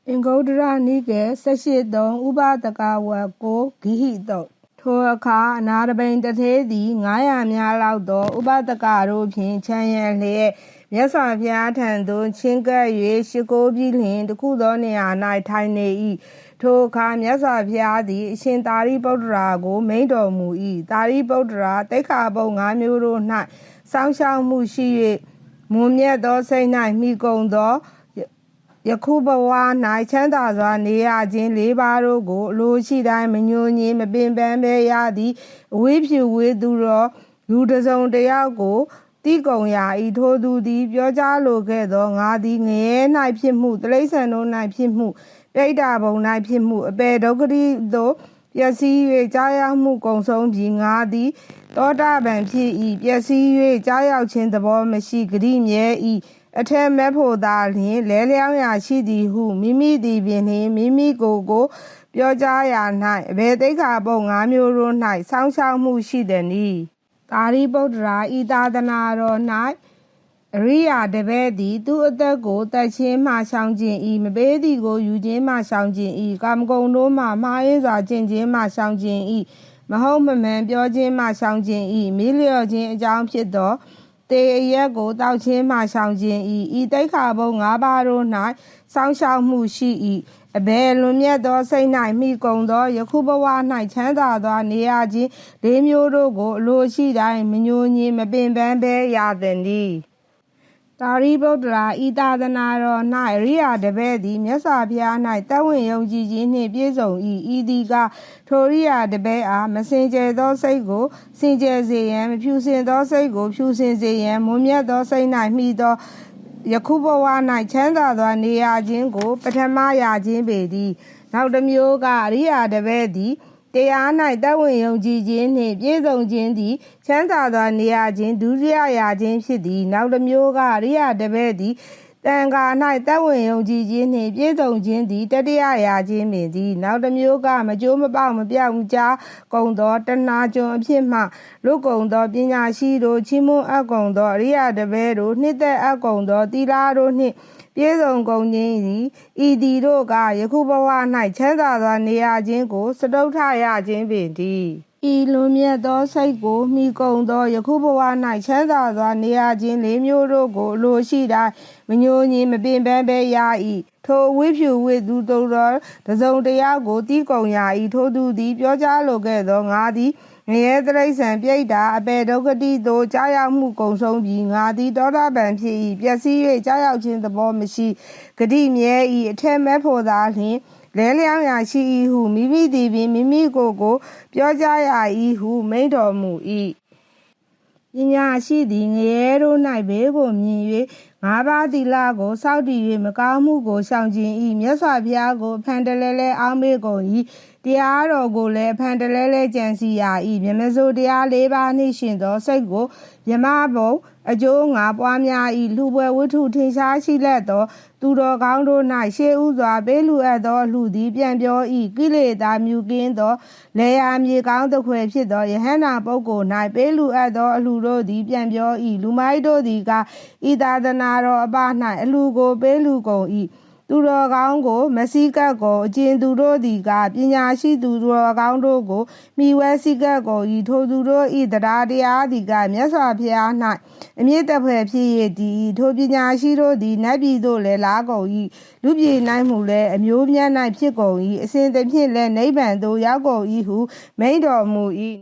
အင်္ဂုတ္တရနိကေ18-3 ဥပဒကဝတ်ကိုဂိဟိတုတ်ထိုအခါအနာတပိန်တထေးသည်900များလောက်သောဥပဒကတို့ဖြင့်ခြံရံလျက်မြတ်စွာဘုရားထံသို့ချဉ်းကပ်၍ရှိခိုးပြီးလျှင်တခုသောနေရာ၌ထိုင်နေ၏ထိုအခါမြတ်စွာဘုရားသည်အရှင်သာရိပုတ္တရာကိုမိန့်တော်မူ၏သာရိပုတ္တရာသိက္ခာပုဒ်5မျိုးတို့၌စောင့်ရှောက်မှုရှိ၍မွန်မြတ်သောစိတ်၌မိကုန်သောယခုဘဝ၌ချမ်းသာစွာနေရခြင်း၄ပါးတို့ကိုအလိုရှိတိုင်းမညှိုးညင်းမပင်ပန်းဘဲရသည်အဝိဖြူဝေသူတော်လူတစ်စုံတစ်ယောက်ကိုတိကုံရာဤထိုသူသည်ပြောကြားလိုခဲ့သောငါသည်ငရဲ၌ဖြစ်မှုတိရစ္ဆာန်တို့၌ဖြစ်မှုပြိတ္တာဘုံ၌ဖြစ်မှုအပေဒုက္ခတိသို့ပျက်စီး၍ကြားရောက်မှုကုံဆုံးပြီးငါသည်သောတာပန်ဖြစ်၏ပျက်စီး၍ကြားရောက်ခြင်းသဘောမရှိဂတိမြဲ၏အထက်မဲ့ဖို့သာလျှင်လဲလျောင်းရာရှိသည်ဟုမိမိသည်ပင်လျှင်မိမိကိုပြောကြားရာ၌အဘယ်သိက္ခာပုဒ်5မျိုးတို့၌စောင့်ရှောက်မှုရှိသည်နည်းသာရိပုတ္တရာဤသာသနာတော်၌အရိယာတပည့်သည်သူအသက်ကိုတတ်ခြင်းမှရှောင်ကျင်၏မပေးသည်ကိုယူခြင်းမှရှောင်ကျင်၏ကာမဂုဏ်တို့မှမှားယွင်းစွာကျင့်ခြင်းမှရှောင်ကျင်၏မဟုတ်မမှန်ပြောခြင်းမှရှောင်ကျင်၏မေးလျော့ခြင်းအကြောင်းဖြစ်သောတေအရက်ကိုတောက်ခြင်းမှရှောင်ခြင်း၏ဤသိက္ခာပုဒ်5ပါးတို့၌စောင့်ရှောက်မှုရှိ၏အဘယ်လွန်မြတ်သောစိတ်၌မိကုန်သောယခုဘဝ၌ချမ်းသာသောနေရခြင်း၄မျိုးတို့ကိုအလိုရှိတိုင်းမညှိုးညင်းမပင်ပန်းဘဲရသည်နည်းသာရိပုတ္တရာဤသာသနာတော်၌အရိယာတပည့်သည်မြတ်စွာဘုရား၌သက်ဝင်ယုံကြည်ခြင်းနှင့်ပြည့်စုံ၏ဤသည်ကထိုအရိယာတပည့်အားမစင်ကြယ်သောစိတ်ကိုစင်ကြယ်စေရန်မဖြူစင်သောစိတ်ကိုဖြူစင်စေရန်မွန်မြတ်သောစိတ်၌မိသောယခုဘဝ၌ချမ်းသာသောနေရခြင်းကိုပထမရခြင်းပေသည်နောက်တစ်မျိုးကအရိယာတပည့်သည်တရား၌သက်ဝင်ယုံကြည်ခြင်းနှင့်ပြည့်စုံခြင်းသည်ချမ်းသာသောနေရခြင်းဒုတိယရာခြင်းဖြစ်သည်နောက်တစ်မျိုးကအရိယာတပည့်သည်တန်ခါ၌သက်ဝင်ယုံကြည်ခြင်းနှင့်ပြည့်စုံခြင်းသည်တတိယရာခြင်းပင်သည်နောက်တစ်မျိုးကမကျိုးမပေါက်မပြောက်ကြားကုန်သောတဏှာကျွန်အဖြစ်မှလွတ်ကုန်သောပညာရှိတို့ချီးမွမ်းအပ်ကုန်သောအရိယာတပည့်တို့နှစ်သက်အပ်ကုန်သောသီလတို့နှင့်ပြည့်စုံကုန်ခြင်းသည်ဤသည်တို့ကယခုဘဝ၌ချမ်းသာသောနေရခြင်းကိုစတုထရခြင်းပင်သည်ဤလွန်မြတ်သောစိတ်ကိုမိကုန်သောယခုဘဝ၌ချမ်းသာသောနေရခြင်း၄မျိုးတို့ကိုအလိုရှိတိုင်းမညှိုးညင်းမပင်ပန်းဘဲရ၏ထိုဝိဖြူဝိသူတော်တစ်စုံတစ်ယောက်ကိုတိကုံရာ၏ထိုသူသည်ပြောကြားလိုခဲ့သောငါသည်ငရဲတိရစ္ဆာန်ပြိတ္တာအပေဒုက္ခတိသို့ကြားရောက်မှုကုံဆုံးပြီးငါသည်သောတာပန်ဖြစ်၏ပျက်စီး၍ကြားရောက်ခြင်းသဘောမရှိဂတိမြဲ၏အထက်မဲ့ဖို့သာလျှင်လဲလျောင်းရာရှိ၏ဟုမိမိသည်ပင်မိမိကိုပြောကြားရ၏ဟုမိန့်တော်မူ၏ပညာရှိသည်ငရဲတို့၌ဘေးကိုမြင်၍5ပါးသီလကိုစောင့်တည်၍မကောင်းမှုကိုရှောင်ကျင်၏မြတ်စွာဘုရားကိုဖန်တလဲလဲအောက်မေ့ကုန်၏တရားတော်ကိုလည်းဖန်တလဲလဲကြံစီရ၏မြမစိုးတရား၄ပါးနှင့်ရှင်သောစိတ်ကိုမြမဘုံအကျိုးငါပွားများ၏လူပွဲဝတ္ထုထင်ရှားရှိလက်သောသူတော်ကောင်းတို့၌ရှေးဥစွာပေးလူအပ်သောလူသည်ပြန်ပြော၏ကိလေသာမြူကင်းသောလေယာမြေကောင်းတစ်ခွေဖြစ်သောယဟန္တာပုဂ္ဂိုလ်၌ပေးလူအပ်သောအလှတို့သည်ပြန်ပြော၏လူမိုက်တို့သည်ကဤသာသနာတော်အပ၌အလှကိုပေးလူကုန်၏သူတော်ကောင်းကိုမစည်းကပ်ကုန်အကျဉ်သူတို့သည်ကပညာရှိသူတော်ကောင်းတို့ကိုမိဝဲစည်းကပ်ကုန်၏ထိုသူတို့၏တရားသည်ကမြတ်စွာဘုရား၌အမြင့်တဖွယ်ဖြစ်ရသည်ထိုပညာရှိတို့သည်နတ်ပြည်သို့လည်းလာကုန်၏လူပြည်၌မူလည်းအမျိုးမြတ်၌ဖြစ်ကုန်၏အစဉ်သဖြင့်လည်းနိဗ္ဗာန်သို့ရောက်ကုန်၏ဟုမိန့်တော်မူ၏